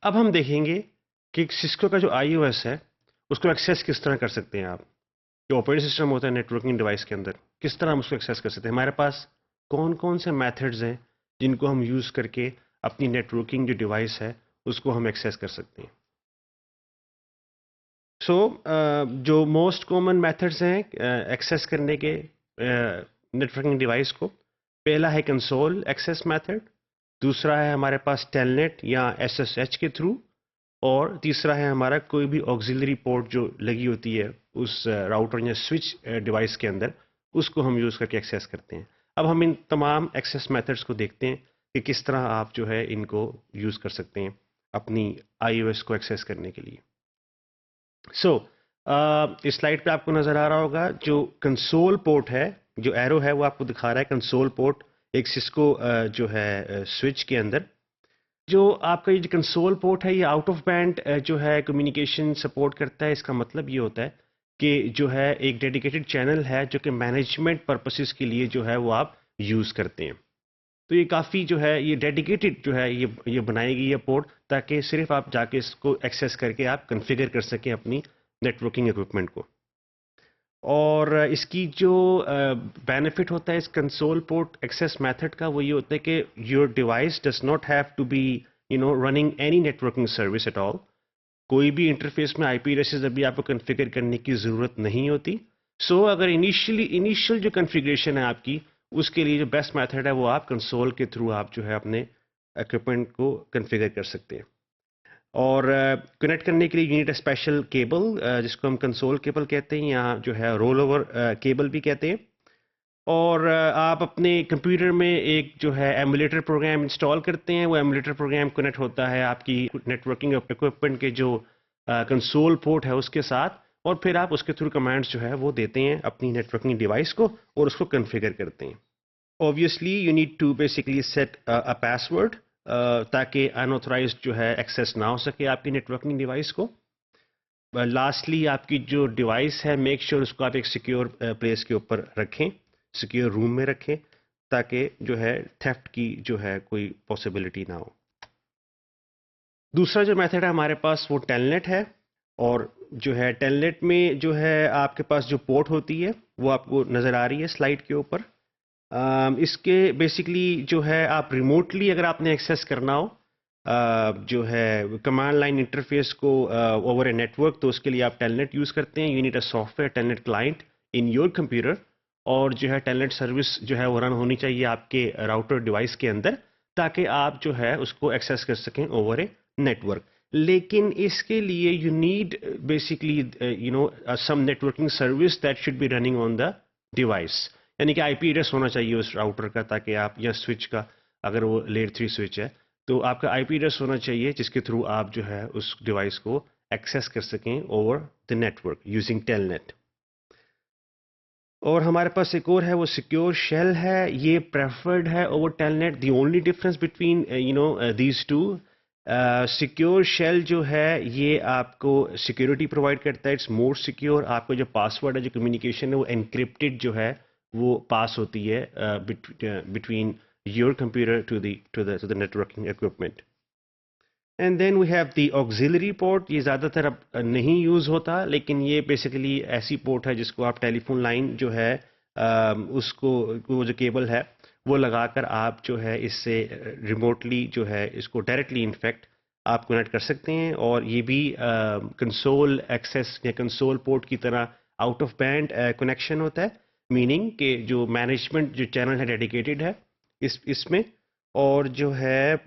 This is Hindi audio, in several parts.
अब हम देखेंगे कि सिस्को का जो iOS है उसको एक्सेस किस तरह कर सकते हैं आप। जो ऑपरेटिंग सिस्टम होता है नेटवर्किंग डिवाइस के अंदर, किस तरह हम उसको एक्सेस कर सकते हैं। हमारे पास कौन कौन से मेथड्स हैं जिनको हम यूज़ करके अपनी नेटवर्किंग जो डिवाइस है उसको हम एक्सेस कर सकते हैं। सो जो मोस्ट कॉमन मेथड्स हैं एक्सेस करने के नेटवर्किंग डिवाइस को, पहला है कंसोल एक्सेस मेथड, दूसरा है हमारे पास टेलनेट या SSH के थ्रू, और तीसरा है हमारा कोई भी ऑक्सिलरी पोर्ट जो लगी होती है उस राउटर या स्विच डिवाइस के अंदर, उसको हम यूज़ करके एक्सेस करते हैं। अब हम इन तमाम एक्सेस मेथड्स को देखते हैं कि किस तरह आप जो है इनको यूज़ कर सकते हैं अपनी iOS को एक्सेस करने के लिए। इस स्लाइड पे आपको नज़र आ रहा होगा जो कंसोल पोर्ट है, जो एरो है वो आपको दिखा रहा है कंसोल पोर्ट एक सिस्को जो है स्विच के अंदर। जो आपका ये जो कंसोल पोर्ट है ये आउट ऑफ बैंड जो है कम्युनिकेशन सपोर्ट करता है। इसका मतलब ये होता है कि जो है एक डेडिकेटेड चैनल है जो कि मैनेजमेंट पर्पसेस के लिए जो है वो आप यूज़ करते हैं। तो ये काफ़ी जो है ये डेडिकेटेड जो है ये बनाई गई है पोर्ट, ताकि सिर्फ आप जाके इसको एक्सेस करके आप कॉन्फ़िगर कर सकें अपनी नेटवर्किंग इक्विपमेंट को। और इसकी जो बेनिफिट होता है इस कंसोल पोर्ट एक्सेस मेथड का, वो ये होता है कि your device does not have to be running any networking service at all. कोई भी इंटरफेस में आईपी एड्रेसेस अभी आपको कॉन्फ़िगर करने की ज़रूरत नहीं होती। अगर इनिशियल जो कॉन्फ़िगरेशन है आपकी, उसके लिए जो बेस्ट मेथड है वो आप कंसोल के थ्रू आप जो है अपने इक्विपमेंट को कॉन्फ़िगर कर सकते हैं। और कनेक्ट करने के लिए you need a special cable जिसको हम कंसोल केबल कहते हैं, या जो है रोल ओवर केबल भी कहते हैं। और आप अपने कंप्यूटर में एक जो है एमुलेटर प्रोग्राम इंस्टॉल करते हैं। वो एमुलेटर प्रोग्राम कनेक्ट होता है आपकी नेटवर्किंग इक्विपमेंट के जो कंसोल पोर्ट है उसके साथ, और फिर आप उसके थ्रू कमांड्स जो है वो देते हैं अपनी नेटवर्किंग डिवाइस को और उसको कॉन्फ़िगर करते हैं। Obviously you need to basically set a password ताकि अनऑथराइज्ड जो है एक्सेस ना हो सके आपकी नेटवर्किंग डिवाइस को। लास्टली आपकी जो डिवाइस है मेक श्योर उसको आप एक सिक्योर प्लेस के ऊपर रखें, सिक्योर रूम में रखें, ताकि जो है थेफ्ट की जो है कोई पॉसिबिलिटी ना हो। दूसरा जो मेथड है हमारे पास वो टेलनेट है। और जो है टेलनेट में जो है आपके पास जो पोर्ट होती है वो आपको नज़र आ रही है स्लाइड के ऊपर। इसके बेसिकली जो है आप रिमोटली अगर आपने एक्सेस करना हो जो है कमांड लाइन इंटरफेस को ओवर ए नेटवर्क, तो उसके लिए आप टेलनेट यूज़ करते हैं। You need a software telnet client in your computer, और जो है टेलनेट सर्विस जो है वो रन होनी चाहिए आपके राउटर डिवाइस के अंदर, ताकि आप जो है उसको एक्सेस कर सकें ओवर ए नेटवर्क। लेकिन इसके लिए you need basically some networking service that should be running on the device. यानी कि आईपी एड्रेस होना चाहिए उस राउटर का, ताकि आप, या स्विच का अगर वो लेयर 3 स्विच है तो आपका आईपी एड्रेस होना चाहिए जिसके थ्रू आप जो है उस डिवाइस को एक्सेस कर सकें over the network using telnet. और हमारे पास एक और है वो सिक्योर शेल है। ये प्रेफर्ड है over Telnet. The only difference between these two, secure shell जो है ये आपको सिक्योरिटी प्रोवाइड करता है, इट्स मोर सिक्योर। आपका जो पासवर्ड है, जो कम्युनिकेशन है वो एनक्रिप्टेड जो है वो पास होती है between your computer to the networking equipment. And then we have the auxiliary port. ये ज़्यादातर अब नहीं यूज़ होता, लेकिन ये बेसिकली ऐसी पोर्ट है जिसको आप टेलीफोन लाइन जो है उसको, वो जो केबल है वो लगाकर आप जो है इससे रिमोटली जो है इसको डायरेक्टली इनफैक्ट आप कनेक्ट कर सकते हैं। और ये भी कंसोल एक्सेस या कंसोल पोर्ट की तरह आउट ऑफ बैंड कनेक्शन होता है, मीनिंग कि जो मैनेजमेंट जो चैनल है डेडिकेटेड है इसमें। और जो है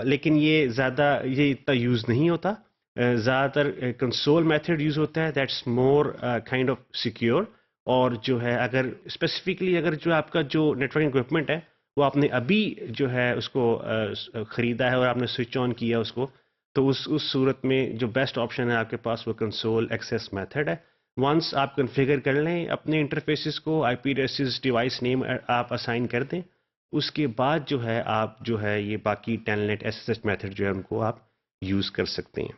लेकिन ये इतना यूज़ नहीं होता। ज़्यादातर कंसोल मेथड यूज़ होता है, that's more kind of secure. और जो है अगर स्पेसिफिकली अगर जो आपका जो नेटवर्किंग इक्विपमेंट है वो आपने अभी जो है उसको ख़रीदा है और आपने स्विच ऑन किया उसको, तो उस सूरत में जो बेस्ट ऑप्शन है आपके पास वो कंसोल एक्सेस मेथड है। वंस आप कॉन्फ़िगर कर लें अपने इंटरफेसेस को, आईपी एड्रेसेस, डिवाइस नेम आप असाइन कर दें, उसके बाद जो है आप जो है ये बाकी टेलनेट एसएसएच मेथड जो है उनको आप यूज़ कर सकते हैं।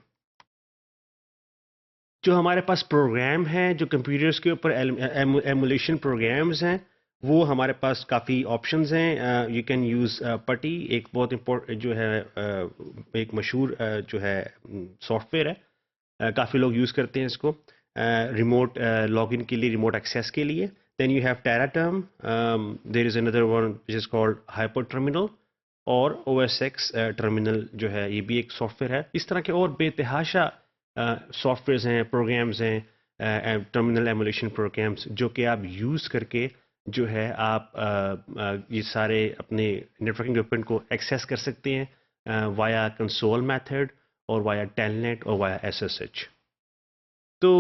जो हमारे पास प्रोग्राम हैं जो कंप्यूटर्स के ऊपर एमुलेशन प्रोग्राम्स हैं, वो हमारे पास काफ़ी ऑप्शंस हैं। यू कैन यूज़ पटी, एक बहुत इम्पोर्टेंट जो है एक मशहूर जो है सॉफ्टवेयर है, काफ़ी लोग यूज़ करते हैं इसको रिमोट लॉगिन के लिए, रिमोट एक्सेस के लिए। Then you have Tera Term, there is another one which is called hyper terminal, और OS X टर्मिनल जो है ये भी एक सॉफ्टवेयर है। इस तरह के और बेतहाशा सॉफ्टवेयर्स हैं, प्रोग्राम्स हैं, टर्मिनल एमुलेशन प्रोग्राम्स, जो कि आप यूज़ करके जो है आप ये सारे अपने नेटवर्किंग इक्विपमेंट को एक्सेस कर सकते हैं वाया कंसोल मेथड और वाया टेलनेट और वाया SSH। तो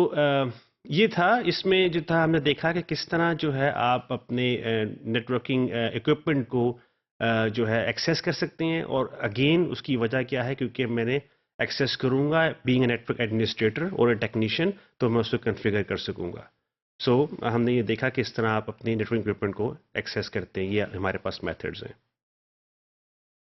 ये था, इसमें जो था हमने देखा कि किस तरह जो है आप अपने नेटवर्किंग इक्विपमेंट को जो है एक्सेस कर सकते हैं। और अगेन उसकी वजह क्या है, क्योंकि मैंने एक्सेस करूंगा बीइंग अ नेटवर्क एडमिनिस्ट्रेटर और अ टेक्नीशियन, तो मैं उसको कॉन्फ़िगर कर सकूंगा। सो हमने ये देखा कि इस तरह आप अपनी नेटवर्किंग इक्विपमेंट को एक्सेस करते हैं। ये हमारे पास मेथड्स हैं।